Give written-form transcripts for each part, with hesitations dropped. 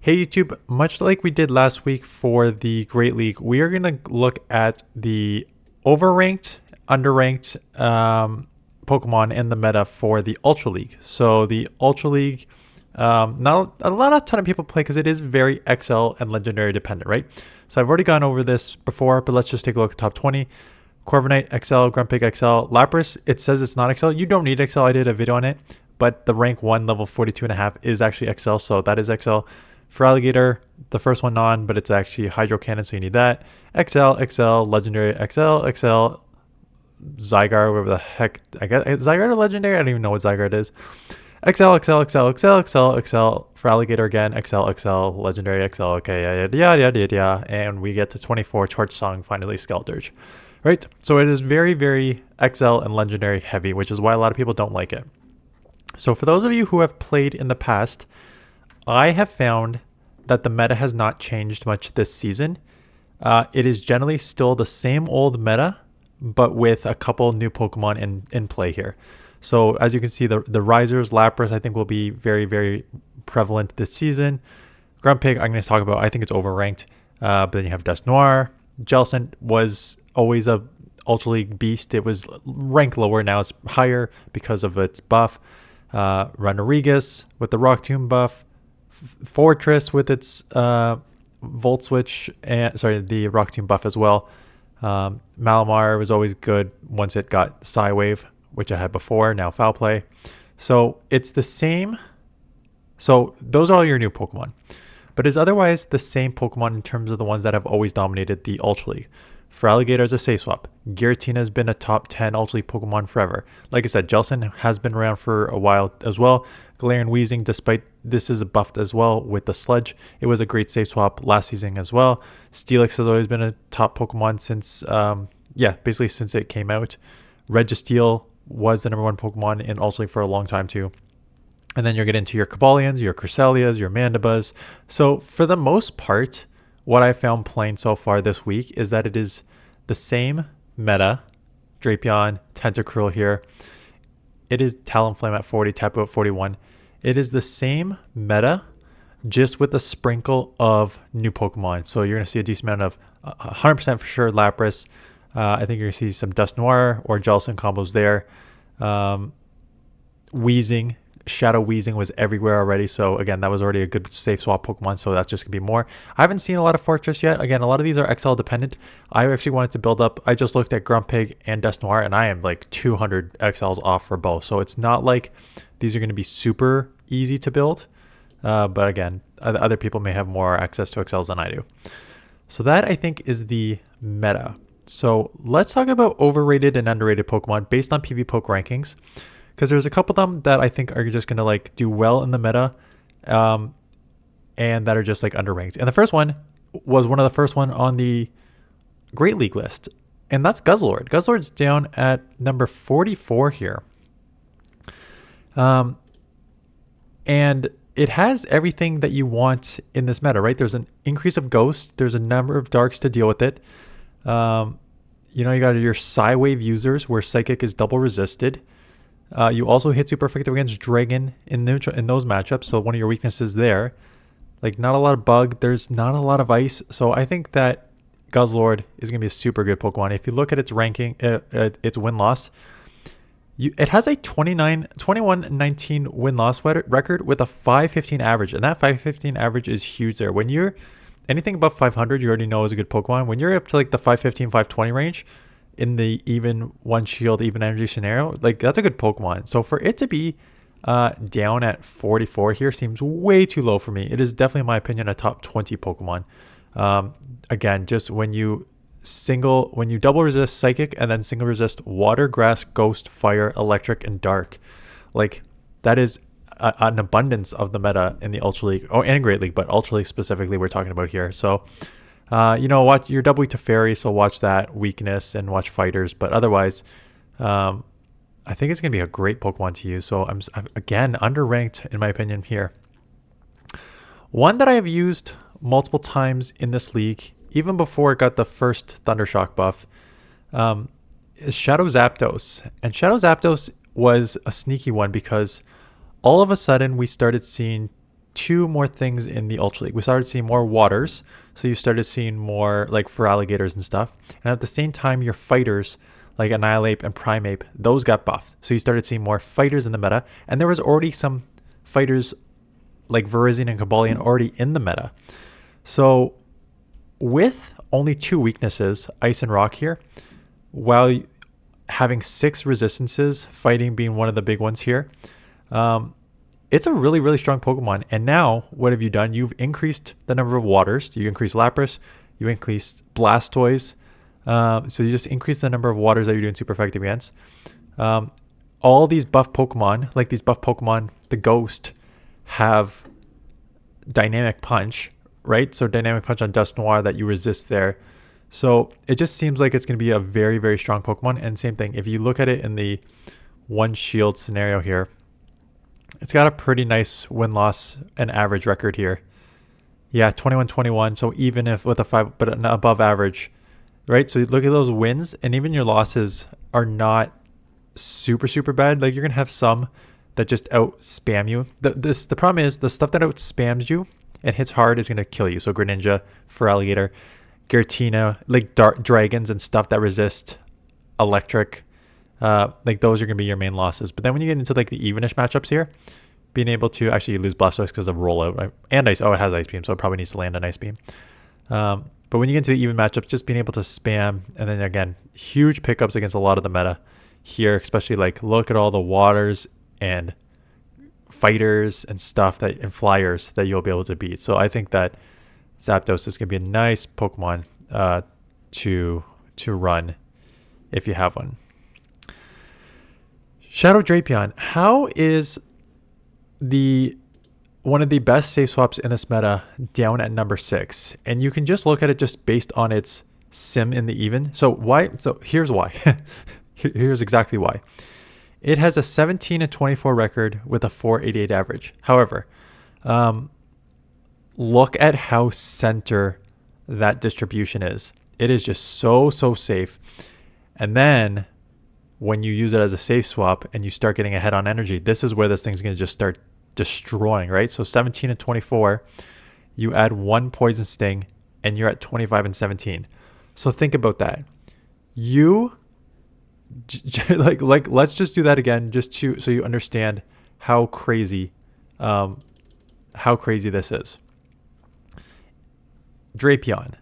Hey YouTube, much like we did last week for the Great League, we are going to look at the overranked, underranked Pokemon in the meta for the Ultra League. So the Ultra League, not a ton of people play because it is very XL and Legendary dependent, right? So I've already gone over this before, but let's just take a look at the top 20. Corviknight XL, Grumpig XL, Lapras, it says it's not XL. You don't need XL, I did a video on it, but the rank 1 level 42.5 is actually XL, so that is XL. For Alligator, the first one non, but it's actually Hydro Cannon, so you need that. XL, Legendary XL, Zygarde, whatever the heck. I guess Zygarde or Legendary? I don't even know what Zygarde is. XL for Alligator again. XL, Legendary XL. Okay, yeah. And we get to 24 Torch Song, finally Skeldurge. Right? So it is very, very XL and Legendary heavy, which is why a lot of people don't like it. So for those of you who have played in the past, I have found that the meta has not changed much this season. It is generally still the same old meta, but with a couple new Pokemon in play here. So as you can see, the Risers, Lapras, I think will be very, very prevalent this season. Grumpig, I'm going to talk about, I think it's overranked. But then you have Dusknoir. Jellicent was always a Ultra League beast. It was ranked lower, now it's higher because of its buff. Runerigus with the Rock Tomb buff. Fortress with its Volt Switch, and the Rock Tomb buff as well. Malamar was always good once it got Psy Wave, which I had before, now Foul Play. So it's the same. So those are all your new Pokemon. But it's otherwise the same Pokemon in terms of the ones that have always dominated the Ultra League. For Alligator, it's a safe swap. Giratina has been a top 10 Ultra League Pokemon forever. Like I said, Jellicent has been around for a while as well. Galarian Weezing, despite this is buffed as well with the Sludge, it was a great safe swap last season as well. Steelix has always been a top Pokemon since, basically since it came out. Registeel was the #1 Pokemon in Ultra League for a long time too. And then you're getting into your Cobalions, your Cresselias, your Mandibuzz. So for the most part, what I found playing so far this week is that it is the same meta. Drapion, Tentacruel here. It is Talonflame at 40, Tapu at 41. It is the same meta, just with a sprinkle of new Pokemon. So you're going to see a decent amount of 100% for sure Lapras. I think you're going to see some Dusknoir or Jellicent combos there. Weezing. Shadow Weezing was everywhere already, so again, that was already a good safe swap Pokemon, so that's just gonna be more. I haven't seen a lot of Fortress yet. Again, a lot of these are XL dependent. I actually wanted to build up. I just looked at Grumpig and Dusknoir, and I am like 200 XLs off for both, so it's not like these are going to be super easy to build, but again, other people may have more access to XLs than I do. So that, I think, is the meta. So let's talk about overrated and underrated Pokemon based on PvPoke rankings, because there's a couple of them that I think are just going to like do well in the meta, and that are just like underranked. And the first one was one of the first one on the Great League list, and that's Guzzlord. Guzzlord's down at number 44 here. And it has everything that you want in this meta, right? There's an increase of Ghost. There's a number of Darks to deal with it. You got your Psy Wave users where Psychic is double resisted. You also hit super effective against Dragon in those matchups, so one of your weaknesses there. Like, not a lot of Bug, there's not a lot of Ice, so I think that Guzzlord is going to be a super good Pokemon. If you look at its ranking, its win-loss, it has a 21-19 win-loss record with a 515 average, and that 515 average is huge there. When you're anything above 500, you already know is a good Pokemon. When you're up to like the 515, 520 range, in the even one shield, even energy scenario, like that's a good Pokemon. So for it to be down at 44 here seems way too low for me. It is definitely, in my opinion, a top 20 Pokemon. Again, just when you double resist Psychic and then single resist Water, Grass, Ghost, Fire, Electric, and Dark, like that is an abundance of the meta in the Ultra League, and Great League, but Ultra League specifically we're talking about here. So watch your W to Fairy, so watch that weakness and watch Fighters. But otherwise, I think it's going to be a great Pokemon to use. So I'm again underranked in my opinion here. One that I have used multiple times in this league, even before it got the first Thundershock buff, is Shadow Zapdos. And Shadow Zapdos was a sneaky one because all of a sudden we started seeing two more things in the Ultra League. We started seeing more waters, so you started seeing more like for alligators and stuff. And at the same time, your fighters like Annihilape and Primeape, those got buffed. So you started seeing more fighters in the meta, and there was already some fighters like Virizion and Cobalion already in the meta. So with only two weaknesses, Ice and Rock here, while having 6 resistances, fighting being one of the big ones here, it's a really, really strong Pokemon. And now, what have you done? You've increased the number of waters. You increased Lapras. You increased Blastoise. So you just increase the number of waters that you're doing super effective against. All these buff Pokemon, like these buff Pokemon, the Ghost, have Dynamic Punch, right? So Dynamic Punch on Dust Noir that you resist there. So it just seems like it's going to be a very, very strong Pokemon. And same thing, if you look at it in the one shield scenario here, it's got a pretty nice win-loss and average record here. Yeah, 21-21. So even if with a 5, but above average, right? So look at those wins, and even your losses are not super, super bad. Like you're going to have some that just out spam you. The problem is the stuff that out spams you and hits hard is going to kill you. So Greninja, Feraligatr, Giratina, like dragons and stuff that resist electric, like those are going to be your main losses. But then when you get into like the evenish matchups here, being able to actually lose Blastoise because of rollout, right? And ice. Oh, it has Ice Beam, so it probably needs to land an Ice Beam. But when you get into the even matchups, just being able to spam, and then again, huge pickups against a lot of the meta here, especially like look at all the waters and fighters and stuff that and flyers that you'll be able to beat. So I think that Zapdos is going to be a nice Pokemon to run if you have one. Shadow Drapion. How is one of the best safe swaps in this meta down at number 6? And you can just look at it just based on its sim in the even. So why? So here's why. Here's exactly why. It has a 17-24 record with a 488 average. However, look at how center that distribution is. It is just so safe. And then when you use it as a safe swap and you start getting ahead on energy, this is where this thing's going to just start destroying, right? So 17 and 24, you add 1 Poison Sting and you're at 25 and 17. So think about that. You like let's just do that again just so you understand how crazy this is. Drapion,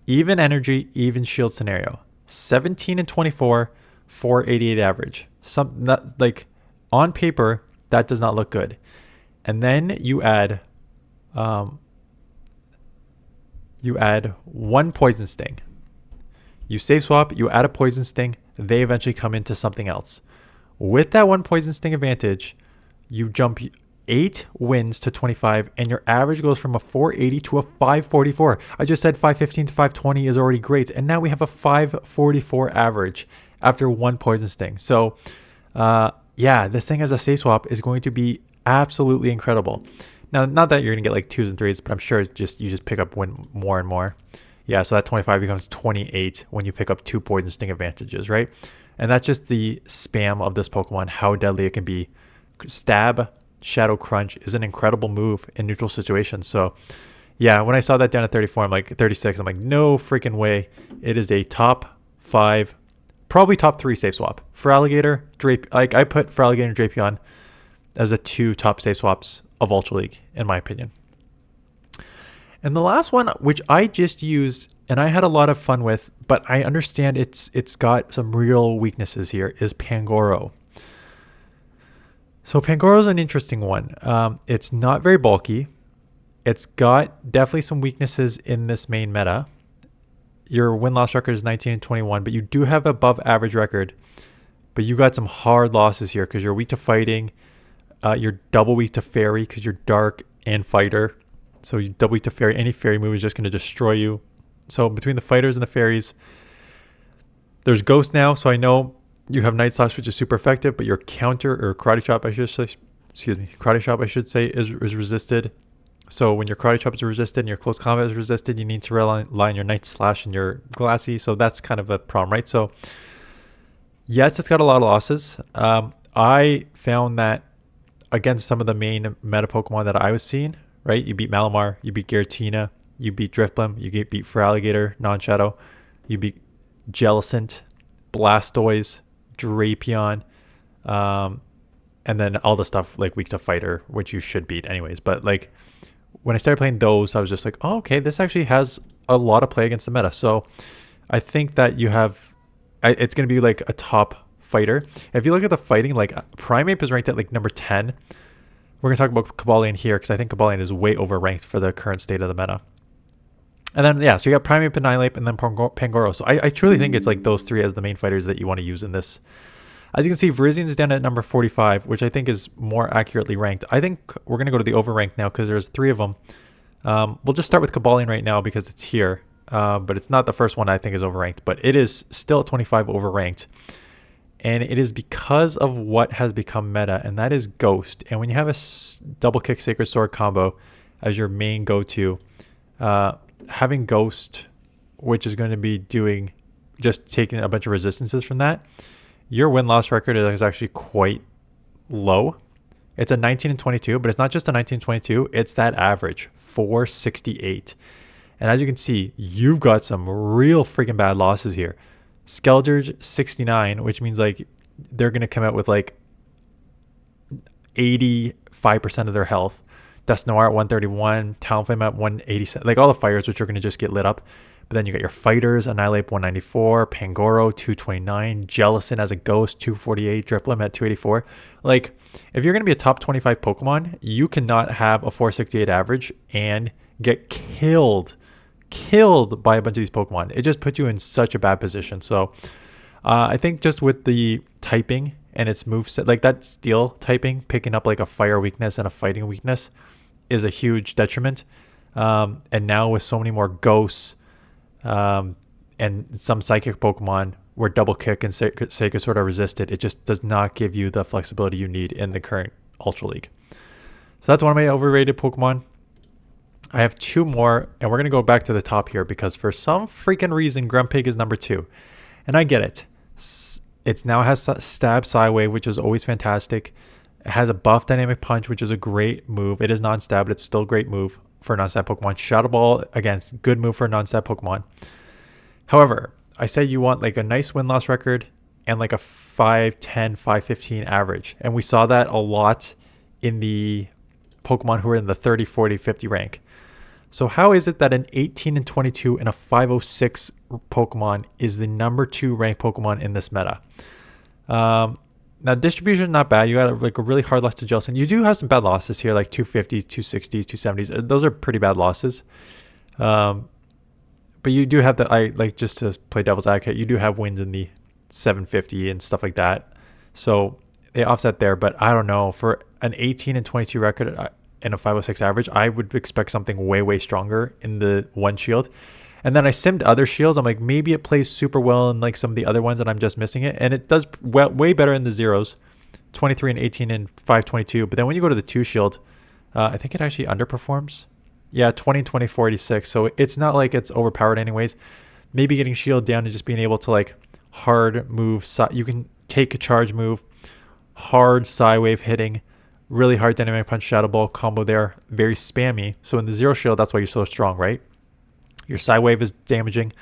even energy, even shield scenario, 17 and 24, 488 average. Not, like on paper that does not look good. And then you add 1 Poison Sting. You safe swap, you add a Poison Sting, they eventually come into something else. With that 1 Poison Sting advantage, you jump 8 wins to 25, and your average goes from a 480 to a 544. I just said 515 to 520 is already great, and now we have a 544 average after 1 Poison Sting. So, yeah, this thing as a safe swap is going to be absolutely incredible. Now, not that you're going to get like 2s and 3s, but I'm sure you just pick up win more and more. Yeah, so that 25 becomes 28 when you pick up 2 Poison Sting advantages, right? And that's just the spam of this Pokemon, how deadly it can be. Stab, Shadow Crunch is an incredible move in neutral situations. So, yeah, when I saw that down at 34, I'm like 36, I'm like, no freaking way. It is a top 5, probably top 3 safe swap. Feraligatr, like I put Feraligatr and Drapion as the 2 top safe swaps of Ultra League, in my opinion. And the last one, which I just used and I had a lot of fun with, but I understand it's got some real weaknesses here, is Pangoro. So Pangoro is an interesting one. It's not very bulky. It's got definitely some weaknesses in this main meta. Your win-loss record is 19 and 21, but you do have above average record. But you got some hard losses here because you're weak to fighting. You're double weak to fairy because you're dark and fighter. So you double weak to fairy. Any fairy move is just going to destroy you. So between the fighters and the fairies, there's ghost now. So I know you have Night Slash, which is super effective, but your counter, or Karate Chop, I should say, Karate Chop, I should say, is resisted. So when your Karate Chop is resisted and your close combat is resisted, you need to rely on your Night Slash and your Glassy. So that's kind of a problem, right? So yes, it's got a lot of losses. I found that against some of the main meta Pokemon that I was seeing, right? You beat Malamar, you beat Giratina, you beat Drifblim, you beat Feraligatr, non-shadow, you beat Jellicent, Blastoise, Drapion, and then all the stuff like weak to fighter, which you should beat anyways. But like when I started playing those, I was just like, oh, okay, this actually has a lot of play against the meta. So I think that you have, it's going to be like a top fighter. If you look at the fighting, like Primeape is ranked at like number 10. We're going to talk about Cobalion here because I think Cobalion is way overranked for the current state of the meta. And then, yeah, so you got Primeape, Annihilate, and then Pangoro. So I truly think it's like those three as the main fighters that you want to use in this. As you can see, Virizion is down at number 45, which I think is more accurately ranked. I think we're going to go to the Overranked now because there's 3 of them. We'll just start with Cobalion right now because it's here. But it's not the first one I think is overranked. But it is still at 25 overranked. And it is because of what has become meta, and that is Ghost. And when you have a double kick Sacred Sword combo as your main go-to, having Ghost, which is going to be doing just taking a bunch of resistances from that, your win-loss record is actually quite low. It's a 19 and 22, but it's not just a 19 and 22. It's that average, 468. And as you can see, you've got some real freaking bad losses here. Skeldurge 69, which means like they're going to come out with like 85% of their health. Dusknoir at 131, Talonflame at 187, like all the fighters which are going to just get lit up. But then you got your fighters, Annihilate 194, Pangoro 229, Jellicent as a ghost 248, Drifblim at 284. Like if you're going to be a top 25 Pokemon, you cannot have a 468 average and get killed by a bunch of these Pokemon. It just puts you in such a bad position. So I think just with the typing and its moveset, like that steel typing, picking up like a fire weakness and a fighting weakness is a huge detriment. And now with so many more ghosts and some psychic Pokemon where double kick and Sacred Sword are resisted, it just does not give you the flexibility you need in the current Ultra League. So that's one of my overrated Pokemon. I have 2 more, and we're going to go back to the top here because for some freaking reason, Grumpig is number 2. And I get it. It now has Stab Psywave, which is always fantastic. It has a buff Dynamic Punch, which is a great move. It is non-stab, but it's still a great move for a non-stab Pokemon. Shadow Ball, again, good move for a non-stab Pokemon. However, I say you want like a nice win-loss record and like a 510, 515 average. And we saw that a lot in the Pokemon who are in the 30, 40, 50 rank. So how is it that an 18 and 22 and a 506 Pokemon is the number 2 ranked Pokemon in this meta? Now distribution not bad. You got like a really hard loss to Jellicent. You do have some bad losses here, like 250s, 260s, 270s. Those are pretty bad losses. But you do have like just to play devil's advocate, you do have wins in the 750 and stuff like that. So they offset there. But I don't know, for an 18 and 22 record and a 506 average, I would expect something way stronger in the one shield. And then I simmed other shields. I'm like, maybe it plays super well in like some of the other ones and I'm just missing it. And it does way better in the zeros, 23 and 18 and 522. But then when you go to the 2 shield, I think it actually underperforms. Yeah, 20, 24, 86. So it's not like it's overpowered anyways. Maybe getting shield down and just being able to like hard move. You can take a charge move, hard Psywave hitting, really hard Dynamic Punch Shadow Ball combo there. Very spammy. So in the 0 shield, that's why you're so strong, right? Your Psywave is damaging.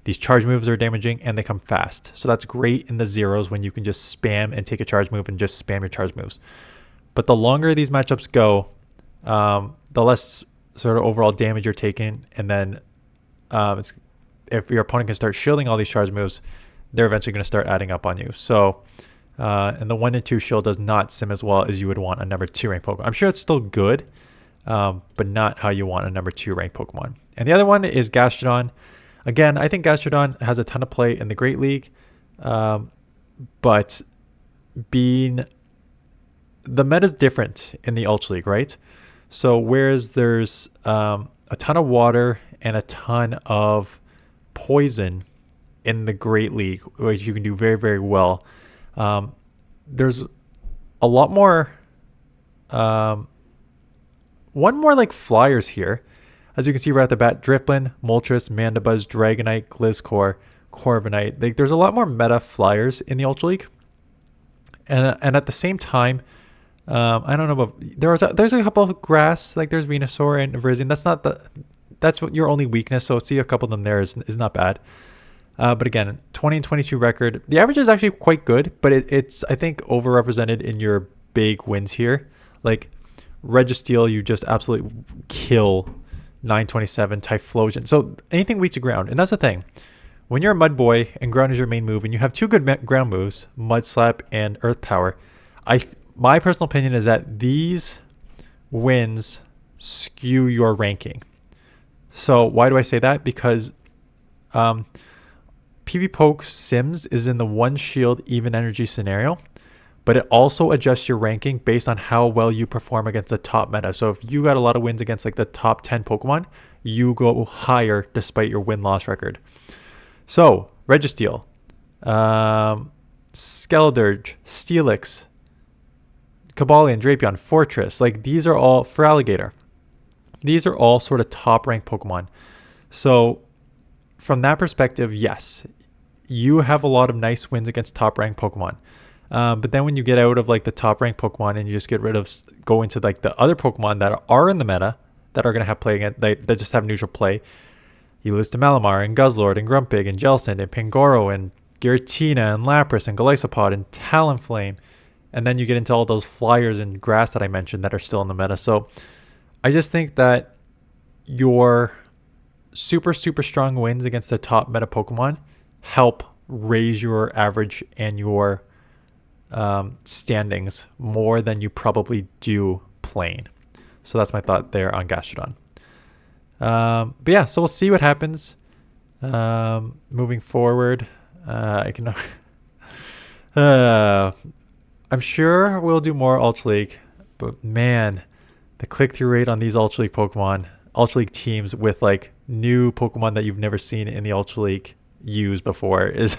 These charge moves are damaging and they come fast. So that's great in the zeros when you can just spam and take a charge move and just spam your charge moves. But the longer these matchups go, the less sort of overall damage you're taking. And then if your opponent can start shielding all these charge moves, they're eventually going to start adding up on you. So, and the 1 and 2 shield does not sim as well as you would want a number 2 ranked Pokemon. I'm sure it's still good, but not how you want a number 2 ranked Pokemon. And the other one is Gastrodon. Again, I think Gastrodon has a ton of play in the Great League, but the meta is different in the Ultra League, right? So whereas there's a ton of water and a ton of poison in the Great League, which you can do very well, there's a lot more, one more like flyers here. As you can see right at the bat, Drifblim, Moltres, Mandibuzz, Dragonite, Gliscor, Corviknight. Like, there's a lot more meta flyers in the Ultra League. And at the same time, I don't know about there's a couple of grass, like there's Venusaur and Virizion. That's what your only weakness. So see a couple of them there is not bad. But again, 20 and 22 record. The average is actually quite good, but it's I think overrepresented in your big wins here. Like Registeel, you just absolutely kill 927 Typhlosion. So anything weak to ground, and that's the thing. When you're a Mud Boy and ground is your main move, and you have two good ground moves, Mud Slap and Earth Power, my personal opinion is that these wins skew your ranking. So why do I say that? Because PV Poke Sims is in the one shield even energy scenario, but it also adjusts your ranking based on how well you perform against the top meta. So if you got a lot of wins against like the top 10 Pokemon, you go higher despite your win-loss record. So Registeel, Skeledirge, Steelix, Cobalion, Drapion, Fortress, like these are all for Alligator. These are all sort of top ranked Pokemon. So from that perspective, yes, you have a lot of nice wins against top ranked Pokemon. But then when you get out of like the top ranked Pokemon and you just go into like the other Pokemon that are in the meta that are going to have play against, that just have neutral play, you lose to Malamar and Guzzlord and Grumpig and Jellicent and Pangoro and Giratina and Lapras and Golisopod and Talonflame. And then you get into all those flyers and grass that I mentioned that are still in the meta. So I just think that your super strong wins against the top meta Pokemon help raise your average and your standings more than you probably do playing. So that's my thought there on Gastrodon. But yeah, so we'll see what happens moving forward. I'm sure we'll do more Ultra League, but man, the click-through rate on these Ultra League Pokemon, Ultra League teams with like new Pokemon that you've never seen in the Ultra League use before is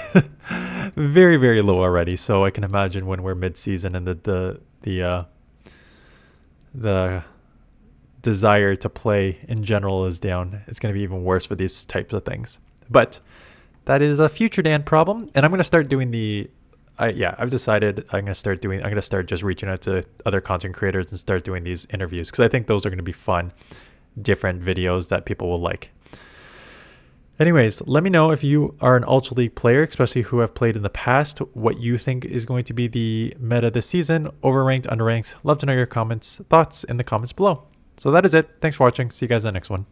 very, very low already. So I can imagine when we're mid-season and the desire to play in general is down, it's going to be even worse for these types of things. But that is a future Dan problem, and I'm going to start doing I've decided I'm going to start just reaching out to other content creators and start doing these interviews because I think those are going to be fun, different videos that people will like. Anyways, let me know if you are an Ultra League player, especially who have played in the past, what you think is going to be the meta this season, overranked, underranked. Love to know your thoughts in the comments below. So that is it. Thanks for watching. See you guys in the next one.